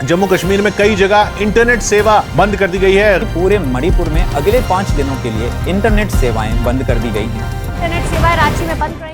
जम्मू कश्मीर में कई जगह इंटरनेट सेवा बंद कर दी गई है। पूरे मणिपुर में अगले 5 दिनों के लिए इंटरनेट सेवाएं बंद कर दी गई हैं। इंटरनेट सेवाएं राज्य में बंद रही।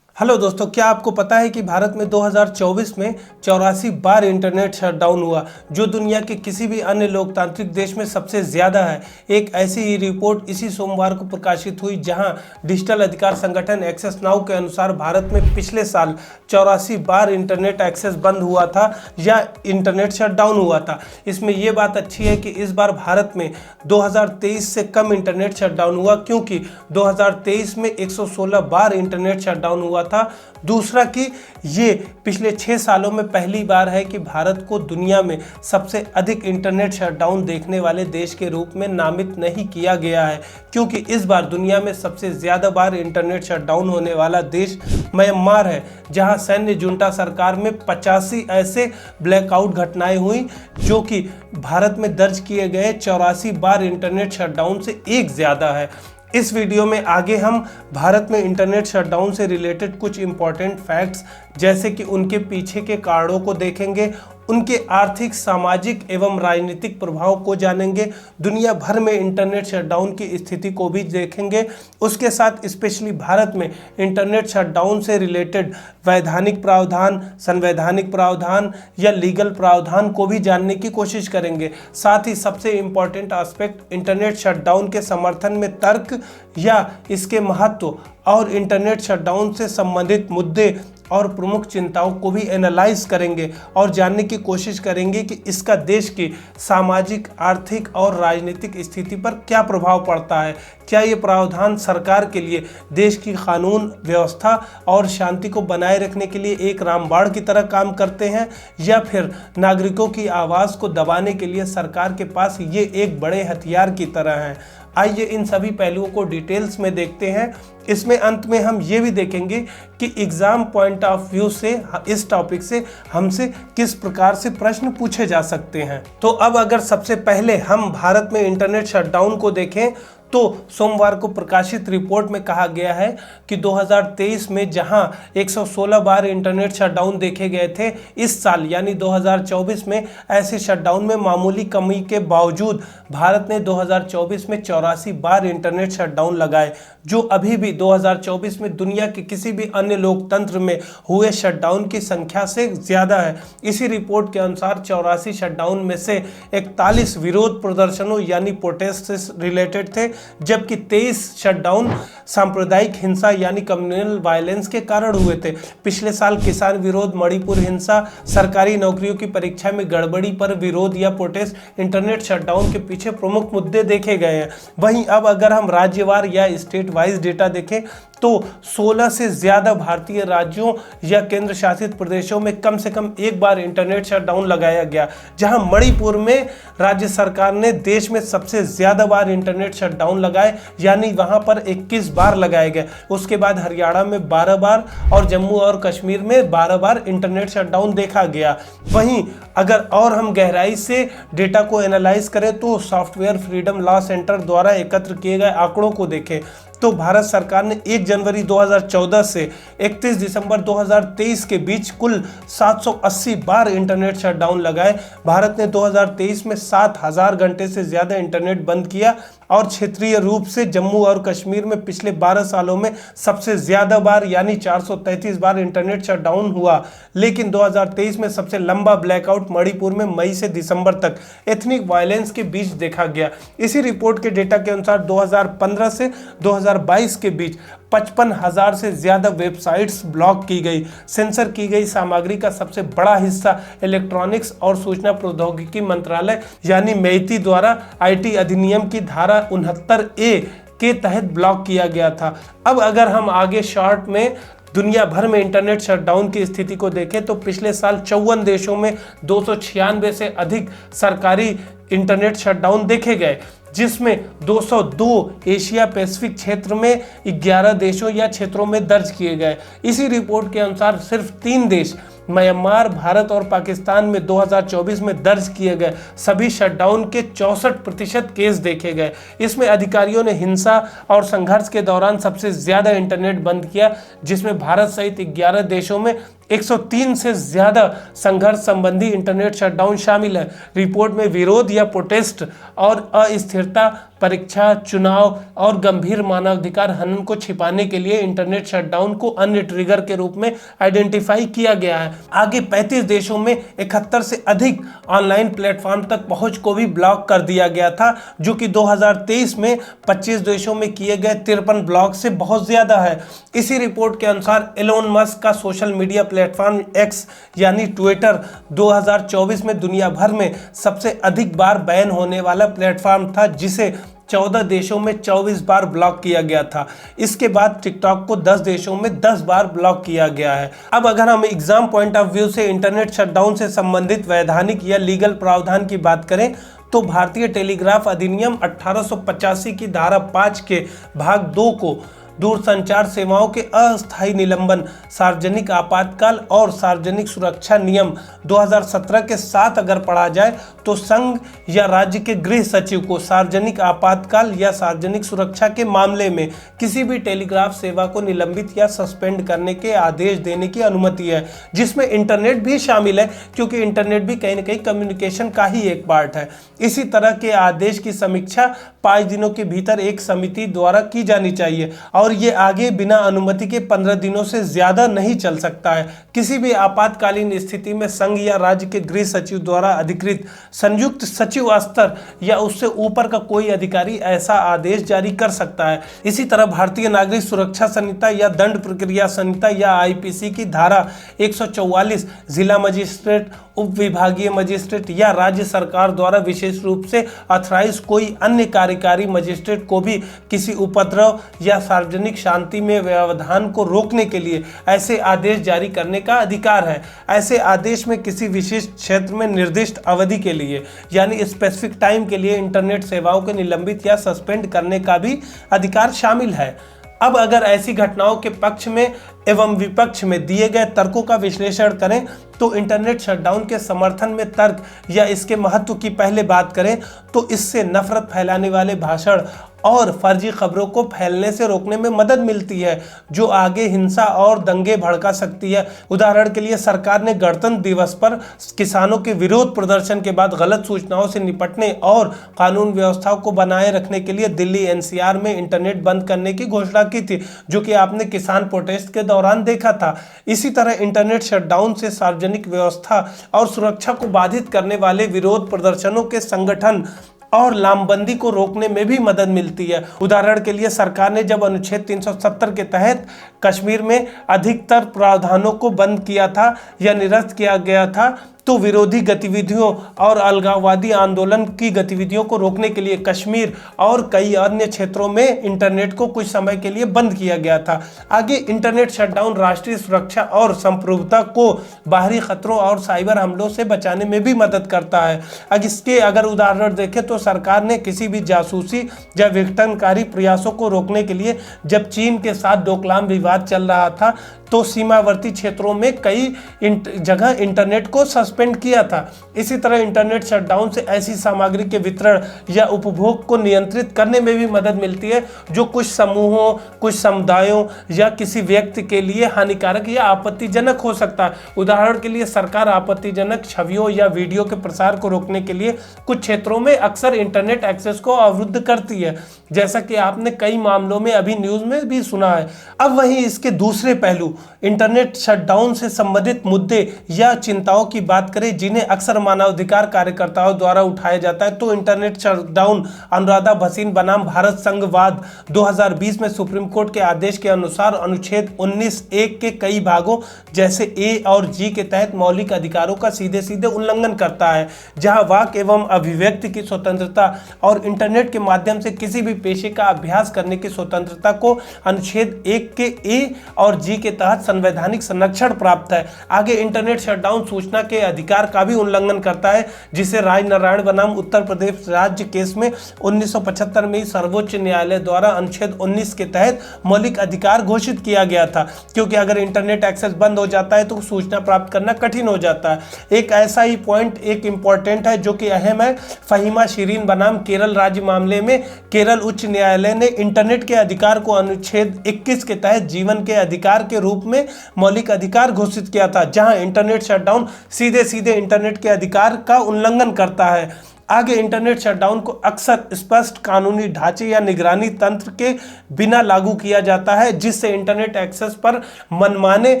हेलो दोस्तों, क्या आपको पता है कि भारत में 2024 में 84 बार इंटरनेट शटडाउन हुआ, जो दुनिया के किसी भी अन्य लोकतांत्रिक देश में सबसे ज़्यादा है। एक ऐसी ही रिपोर्ट इसी सोमवार को प्रकाशित हुई, जहां डिजिटल अधिकार संगठन एक्सेस नाउ के अनुसार भारत में पिछले साल 84 बार इंटरनेट एक्सेस बंद हुआ था या इंटरनेट शटडाउन हुआ था। इसमें यह बात अच्छी है कि इस बार भारत में 2023 से कम इंटरनेट शटडाउन हुआ, क्योंकि 2023 में 116 बार इंटरनेट शटडाउन हुआ था। दूसरा कि ये पिछले 6 सालों में पहली बार है कि भारत को दुनिया में सबसे अधिक इंटरनेट शटडाउन देखने वाले देश के रूप में नामित नहीं किया गया है, क्योंकि इस बार दुनिया में सबसे ज़्यादा बार इंटरनेट शटडाउन होने वाला देश म्यांमार है, जहां सैन्य जुंटा सरकार में 85 ऐसे ब्लैकआउट घटनाएं हुई, जो कि भारत में दर्ज किए गए 84 बार इंटरनेट शटडाउन से एक ज़्यादा है। इस वीडियो में आगे हम भारत में इंटरनेट शटडाउन से रिलेटेड कुछ इंपॉर्टेंट फैक्ट्स, जैसे कि उनके पीछे के कारणों को देखेंगे, उनके आर्थिक, सामाजिक एवं राजनीतिक प्रभाव को जानेंगे, दुनिया भर में इंटरनेट शटडाउन की स्थिति को भी देखेंगे। उसके साथ स्पेशली भारत में इंटरनेट शटडाउन से रिलेटेड वैधानिक प्रावधान, संवैधानिक प्रावधान या लीगल प्रावधान को भी जानने की कोशिश करेंगे। साथ ही सबसे इम्पॉर्टेंट एस्पेक्ट, इंटरनेट शटडाउन के समर्थन में तर्क या इसके महत्व और इंटरनेट शटडाउन से संबंधित मुद्दे और प्रमुख चिंताओं को भी एनालाइज करेंगे और जानने की कोशिश करेंगे कि इसका देश की सामाजिक, आर्थिक और राजनीतिक स्थिति पर क्या प्रभाव पड़ता है। क्या ये प्रावधान सरकार के लिए देश की कानून व्यवस्था और शांति को बनाए रखने के लिए एक रामबाण की तरह काम करते हैं, या फिर नागरिकों की आवाज़ को दबाने के लिए सरकार के पास ये एक बड़े हथियार की तरह हैं। आइए इन सभी पहलुओं को डिटेल्स में देखते हैं। इसमें अंत में हम ये भी देखेंगे कि एग्ज़ाम पॉइंट ऑफ व्यू से इस टॉपिक से हमसे किस प्रकार से प्रश्न पूछे जा सकते हैं। तो अब अगर सबसे पहले हम भारत में इंटरनेट शटडाउन को देखें, तो सोमवार को प्रकाशित रिपोर्ट में कहा गया है कि 2023 में जहां 116 बार इंटरनेट शटडाउन देखे गए थे, इस साल यानी 2024 में ऐसे शटडाउन में मामूली कमी के बावजूद भारत ने 2024 में 84 बार इंटरनेट शटडाउन लगाए, जो अभी भी 2024 में दुनिया के किसी भी अन्य लोकतंत्र में हुए शटडाउन की संख्या से ज़्यादा है। इसी रिपोर्ट के अनुसार 84 शटडाउन में से 41 विरोध प्रदर्शनों यानी प्रोटेस्ट से रिलेटेड थे, जबकि 23 शटडाउन सांप्रदायिक हिंसा यानी कम्युनल वायलेंस के कारण हुए थे। पिछले साल किसान विरोध, मणिपुर हिंसा, सरकारी नौकरियों की परीक्षा में गड़बड़ी पर विरोध या प्रोटेस्ट इंटरनेट शटडाउन के पीछे प्रमुख मुद्दे देखे गए हैं। वहीं अब अगर हम राज्यवार या स्टेट वाइज डेटा देखें, तो 16 से ज़्यादा भारतीय राज्यों या केंद्र शासित प्रदेशों में कम से कम एक बार इंटरनेट शटडाउन लगाया गया, जहां मणिपुर में राज्य सरकार ने देश में सबसे ज़्यादा बार इंटरनेट शटडाउन लगाए, यानी वहां पर 21 बार लगाए गए। उसके बाद हरियाणा में 12 बार और जम्मू और कश्मीर में 12 बार इंटरनेट शटडाउन देखा गया। वहीं अगर और हम गहराई से डेटा को एनालाइज करें, तो सॉफ्टवेयर फ्रीडम लॉ सेंटर द्वारा एकत्र किए गए आंकड़ों को देखें, तो भारत सरकार ने 1 जनवरी 2014 से 31 दिसंबर 2023 के बीच कुल 780 बार इंटरनेट शटडाउन लगाए। भारत ने 2023 में 7000 घंटे से ज़्यादा इंटरनेट बंद किया और क्षेत्रीय रूप से जम्मू और कश्मीर में पिछले 12 सालों में सबसे ज़्यादा बार यानी 433 बार इंटरनेट शटडाउन हुआ। लेकिन 2023 में सबसे लंबा ब्लैकआउट मणिपुर में मई से दिसंबर तक एथनिक वायलेंस के बीच देखा गया। इसी रिपोर्ट के डेटा के अनुसार 2015 से 2022 के बीच 55,000 से ज़्यादा वेबसाइट्स ब्लॉक की गई। सेंसर की गई सामग्री का सबसे बड़ा हिस्सा इलेक्ट्रॉनिक्स और सूचना प्रौद्योगिकी मंत्रालय यानी मेइती द्वारा आईटी अधिनियम की धारा 69A के तहत ब्लॉक किया गया था। अब अगर हम आगे शॉर्ट में दुनिया भर में इंटरनेट शटडाउन की स्थिति को देखें, तो पिछले साल 54 देशों में 296 से अधिक सरकारी इंटरनेट शटडाउन देखे गए, जिसमें 202 एशिया पैसिफिक क्षेत्र में 11 देशों या क्षेत्रों में दर्ज किए गए। इसी रिपोर्ट के अनुसार सिर्फ 3 देश म्यांमार, भारत और पाकिस्तान में 2024 में दर्ज किए गए सभी शटडाउन के 64% केस देखे गए। इसमें अधिकारियों ने हिंसा और संघर्ष के दौरान सबसे ज़्यादा इंटरनेट बंद किया, जिसमें भारत सहित 11 देशों में 103 से ज्यादा संघर्ष संबंधी इंटरनेट शटडाउन शामिल है। रिपोर्ट में विरोध या प्रोटेस्ट और अस्थिरता, परीक्षा, चुनाव और गंभीर मानवाधिकार हनन को छिपाने के लिए इंटरनेट शटडाउन को अन्य ट्रिगर के रूप में आइडेंटिफाई किया गया है। आगे 35 देशों में 71 से अधिक ऑनलाइन प्लेटफॉर्म तक पहुंच को भी ब्लॉक कर दिया गया था, जो कि 2023 में 25 देशों में किए गए 53 ब्लॉक से बहुत ज्यादा है। इसी रिपोर्ट के अनुसार एलोन मस्क का सोशल मीडिया प्लेटफॉर्म एक्स यानी ट्विटर 2024 में दुनिया भर में सबसे अधिक बार बैन होने वाला प्लेटफॉर्म था, जिसे 14 देशों में 24 बार ब्लॉक किया गया था। इसके बाद टिकटॉक को 10 देशों में 10 बार ब्लॉक किया गया है। अब अगर हम एग्जाम पॉइंट ऑफ व्यू से इंटरनेट शटडाउन से संबंधित वैधानिक या लीगल प्रावधान की बात करें तो भारतीय टेलीग्राफ अधिनियम 1885 की धारा 5 के भाग 2 को दूरसंचार सेवाओं के अस्थायी निलंबन, सार्वजनिक आपातकाल और सार्वजनिक सुरक्षा नियम 2017 के साथ अगर पढ़ा जाए तो संघ या राज्य के गृह सचिव को सार्वजनिक आपातकाल या सार्वजनिक सुरक्षा के मामले में किसी भी टेलीग्राफ सेवा को निलंबित या सस्पेंड करने के आदेश देने की अनुमति है, जिसमें इंटरनेट भी शामिल है, क्योंकि इंटरनेट भी कहीं ना कहीं कम्युनिकेशन का ही एक पार्ट है। इसी तरह के आदेश की समीक्षा 5 दिनों के भीतर एक समिति द्वारा की जानी चाहिए और ये आगे बिना अनुमति के 15 दिनों से ज्यादा नहीं चल सकता है। किसी भी आपातकालीन स्थिति में संघ या राज्य के गृह सचिव द्वारा अधिकृत संयुक्त सचिव स्तर या उससे ऊपर का कोई अधिकारी ऐसा आदेश जारी कर सकता है। इसी तरह भारतीय नागरिक सुरक्षा संहिता या दंड प्रक्रिया संहिता या आईपीसी की धारा 144 जिला मजिस्ट्रेट, उप विभागीय मजिस्ट्रेट या राज्य सरकार द्वारा विशेष रूप से अथराइज कोई अन्य कार्यकारी मजिस्ट्रेट को भी किसी उपद्रव या सार्वजनिक शांति में व्यवधान को रोकने के लिए ऐसे आदेश जारी करने का अधिकार है। ऐसे आदेश में किसी विशिष्ट क्षेत्र में निर्दिष्ट अवधि के लिए यानी स्पेसिफिक टाइम के लिए इंटरनेट सेवाओं को निलंबित या सस्पेंड करने का भी अधिकार शामिल है। अब अगर ऐसी घटनाओं के पक्ष में एवं विपक्ष में दिए गए तर्कों का विश्लेषण करें तो इंटरनेट शटडाउन के समर्थन में तर्क या इसके महत्व की पहले बात करें तो इससे नफरत फैलाने वाले भाषण और फर्जी खबरों को फैलने से रोकने में मदद मिलती है, जो आगे हिंसा और दंगे भड़का सकती है। उदाहरण के लिए सरकार ने गणतंत्र दिवस पर किसानों के विरोध प्रदर्शन के बाद गलत सूचनाओं से निपटने और कानून व्यवस्था को बनाए रखने के लिए दिल्ली एनसीआर में इंटरनेट बंद करने की घोषणा की थी, जो कि आपने किसान प्रोटेस्ट के दौरान देखा था। इसी तरह इंटरनेट शटडाउन से सार्वजनिक व्यवस्था और सुरक्षा को बाधित करने वाले विरोध प्रदर्शनों के संगठन और लामबंदी को रोकने में भी मदद मिलती है। उदाहरण के लिए सरकार ने जब अनुच्छेद 370 के तहत कश्मीर में अधिकतर प्रावधानों को बंद किया था या निरस्त किया गया था, तो विरोधी गतिविधियों और अलगाववादी आंदोलन की गतिविधियों को रोकने के लिए कश्मीर और कई अन्य क्षेत्रों में इंटरनेट को कुछ समय के लिए बंद किया गया था। आगे इंटरनेट शटडाउन राष्ट्रीय सुरक्षा और संप्रभुता को बाहरी खतरों और साइबर हमलों से बचाने में भी मदद करता है। अब इसके अगर उदाहरण देखें तो सरकार ने किसी भी जासूसी या विघटनकारी प्रयासों को रोकने के लिए जब चीन के साथ डोकलाम विवाद चल रहा था तो सीमावर्ती क्षेत्रों में कई जगह इंटरनेट को सस्पेंड किया था। इसी तरह इंटरनेट शटडाउन से ऐसी सामग्री के वितरण या उपभोग को नियंत्रित करने में भी मदद मिलती है जो कुछ समूहों, कुछ समुदायों या किसी व्यक्ति के लिए हानिकारक या आपत्तिजनक हो सकता है। उदाहरण के लिए सरकार आपत्तिजनक छवियों या वीडियो के प्रसार को रोकने के लिए कुछ क्षेत्रों में अक्सर इंटरनेट एक्सेस को अवरुद्ध करती है, जैसा कि आपने कई मामलों में अभी न्यूज में भी सुना है। अब वहीं इसके दूसरे पहलू इंटरनेट शटडाउन से संबंधित मुद्दे या चिंताओं की बात करें जिन्हें अक्सर मानवाधिकार कार्यकर्ताओं द्वारा उठाया जाता है, तो इंटरनेट शटडाउन अनुराधा भसीन बनाम भारत संघवाद 2020 में सुप्रीम कोर्ट के आदेश के अनुसार अनुच्छेद 19(1) के कई भागों जैसे ए और जी के तहत मौलिक अधिकारों का सीधे सीधे उल्लंघन करता है, जहां वाक एवं अभिव्यक्ति की स्वतंत्रता और इंटरनेट के माध्यम से किसी भी पेशे का अभ्यास करने की स्वतंत्रता को अनुच्छेद 1 के ए और जी के तहत संवैधानिक संरक्षण प्राप्त है। आगे इंटरनेट शटडाउन सूचना के अधिकार का भी उल्लंघन करता है, जिसे राजनारायण बनाम उत्तर प्रदेश राज्य केस में 1975 में सर्वोच्च न्यायालय द्वारा अनुच्छेद 19 के तहत मौलिक अधिकार घोषित किया गया था, क्योंकि अगर इंटरनेट एक्सेस बंद हो जाता है तो सूचना प्राप्त करना कठिन हो जाता है। एक ऐसा ही पॉइंट एक इंपॉर्टेंट है जो कि अहम है। फहीमा शिरीन बनाम केरल राज्य मामले में केरल उच्च न्यायालय ने इंटरनेट के अधिकार को अनुच्छेद 21 के तहत जीवन के अधिकार के रूप रूप में मौलिक अधिकार घोषित किया था, जहां इंटरनेट शटडाउन सीधे सीधे इंटरनेट के अधिकार का उल्लंघन करता है। आगे इंटरनेट शटडाउन को अक्सर स्पष्ट कानूनी ढांचे या निगरानी तंत्र के बिना लागू किया जाता है, जिससे इंटरनेट एक्सेस पर मनमाने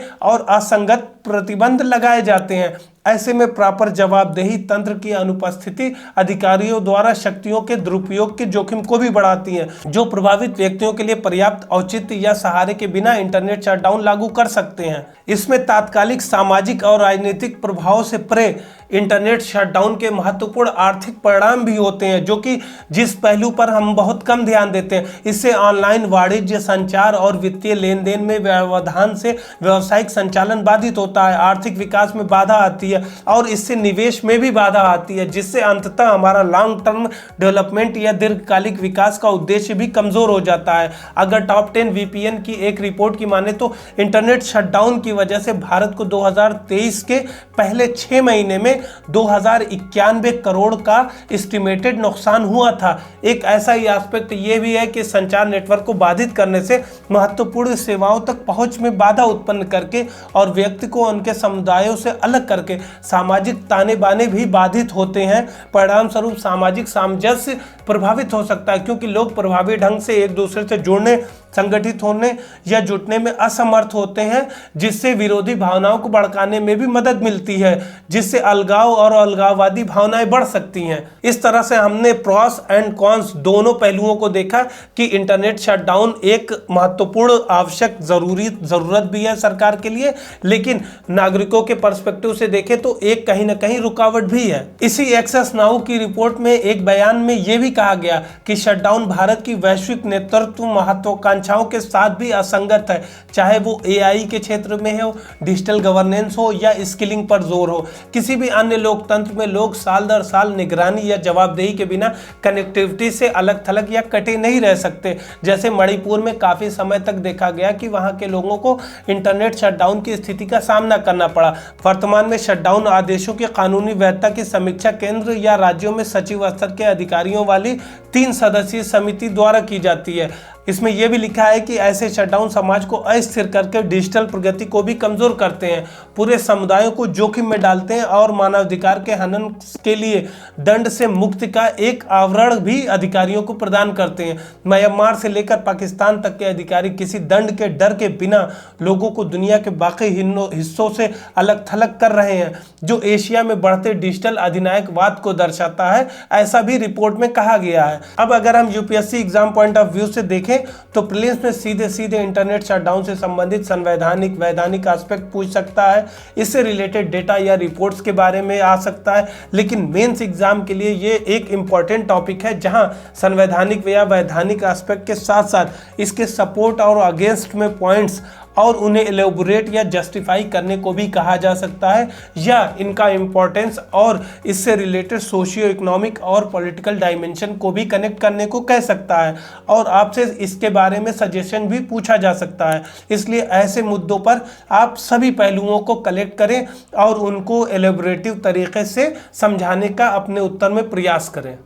और असंगत प्रतिबंध लगाए जाते हैं। ऐसे में प्रॉपर जवाबदेही तंत्र की अनुपस्थिति अधिकारियों द्वारा शक्तियों के दुरुपयोग के जोखिम को भी बढ़ाती है, जो प्रभावित व्यक्तियों के लिए पर्याप्त औचित्य या सहारे के बिना इंटरनेट शटडाउन लागू कर सकते हैं। इसमें तात्कालिक सामाजिक और राजनीतिक प्रभावों से परे इंटरनेट शटडाउन के महत्वपूर्ण आर्थिक परिणाम भी होते हैं, जो कि जिस पहलू पर हम बहुत कम ध्यान देते हैं। इससे ऑनलाइन वाणिज्य, संचार और वित्तीय लेन देन में व्यवधान से व्यावसायिक संचालन बाधित होता है, आर्थिक विकास में बाधा आती है और इससे निवेश में भी बाधा आती है, जिससे अंततः हमारा लॉन्ग टर्म डेवलपमेंट या दीर्घकालिक विकास का उद्देश्य भी कमजोर हो जाता है। अगर टॉप 10 VPN की एक रिपोर्ट की माने तो इंटरनेट शटडाउन की वजह से भारत को 2023 के पहले 6 महीने में 2091 करोड़ का एस्टिमेटेड नुकसान हुआ था। एक ऐसा ही एस्पेक्ट ये भी है कि संचार नेटवर्क को बाधित करने से महत्वपूर्ण सेवाओं तक पहुंच में बाधा उत्पन्न करके और व्यक्ति को उनके समुदायों से अलग करके सामाजिक ताने बाने भी बाधित होते हैं। परिणाम स्वरूप सामाजिक सामंजस्य प्रभावित हो सकता है, क्योंकि लोग प्रभावी ढंग से एक दूसरे से जुड़ने, संगठित होने या जुटने में असमर्थ होते हैं, जिससे विरोधी भावनाओं को भड़काने में भी मदद मिलती है, जिससे अलगाव और अलगाववादी भावनाएं बढ़ सकती हैं। इस तरह से हमने प्रॉस एंड कॉन्स दोनों पहलुओं को देखा कि इंटरनेट शटडाउन एक महत्वपूर्ण आवश्यक जरूरत भी है सरकार के लिए, लेकिन नागरिकों के पर्सपेक्टिव से देखें तो एक कहीं ना कहीं रुकावट भी है। इसी एक्सेस नाउ की रिपोर्ट में एक बयान में यह भी कहा गया कि शटडाउन भारत की वैश्विक नेतृत्व महत्वाकांक्षाओं के साथ भी असंगत है, चाहे वो AI के क्षेत्र में हो, डिजिटल गवर्नेंस हो या स्किलिंग पर जोर हो। किसी भी अन्य लोकतंत्र में लोग साल दर साल निगरानी या जवाबदेही के बिना कनेक्टिविटी से अलग थलग या कटे नहीं रह सकते। जैसे मणिपुर में काफी समय तक देखा गया कि वहां के लोगों को इंटरनेट शटडाउन की स्थिति का सामना करना पड़ा। वर्तमान में शटडाउन आदेशों की कानूनी वैधता की समीक्षा केंद्र या राज्यों में सचिव स्तर के अधिकारियों वाली 3 सदस्यीय समिति द्वारा की जाती है। इसमें यह भी लिखा है कि ऐसे शटडाउन समाज को अस्थिर करके डिजिटल प्रगति को भी कमजोर करते हैं, पूरे समुदायों को जोखिम में डालते हैं और मानवाधिकार के हनन के लिए दंड से मुक्ति का एक आवरण भी अधिकारियों को प्रदान करते हैं। म्यांमार से लेकर पाकिस्तान तक के अधिकारी किसी दंड के डर के बिना लोगों को दुनिया के बाकी हिस्सों से अलग थलग कर रहे हैं, जो एशिया में बढ़ते डिजिटल अधिनायकवाद को दर्शाता है, ऐसा भी रिपोर्ट में कहा गया है। अब अगर हम UPSC exam point of view से देखें तो प्रीलिम्स में सीधे सीधे इंटरनेट शटडाउन से संबंधित संवैधानिक वैधानिक एस्पेक्ट पूछ सकता है, इससे रिलेटेड डेटा या रिपोर्ट्स के बारे में आ सकता है, लेकिन मेंस एग्जाम के लिए ये एक इंपॉर्टेंट टॉपिक है, जहां संवैधानिक या वैधानिक एस्पेक्ट के साथ साथ इसके सपोर्ट और अगेंस्ट में पॉइंट्स और उन्हें एलेबोरेट या जस्टिफाई करने को भी कहा जा सकता है, या इनका इम्पोर्टेंस और इससे रिलेटेड सोशियो इकोनॉमिक और पॉलिटिकल डायमेंशन को भी कनेक्ट करने को कह सकता है, और आपसे इसके बारे में सजेशन भी पूछा जा सकता है। इसलिए ऐसे मुद्दों पर आप सभी पहलुओं को कलेक्ट करें और उनको एलेबोरेटिव तरीके से समझाने का अपने उत्तर में प्रयास करें।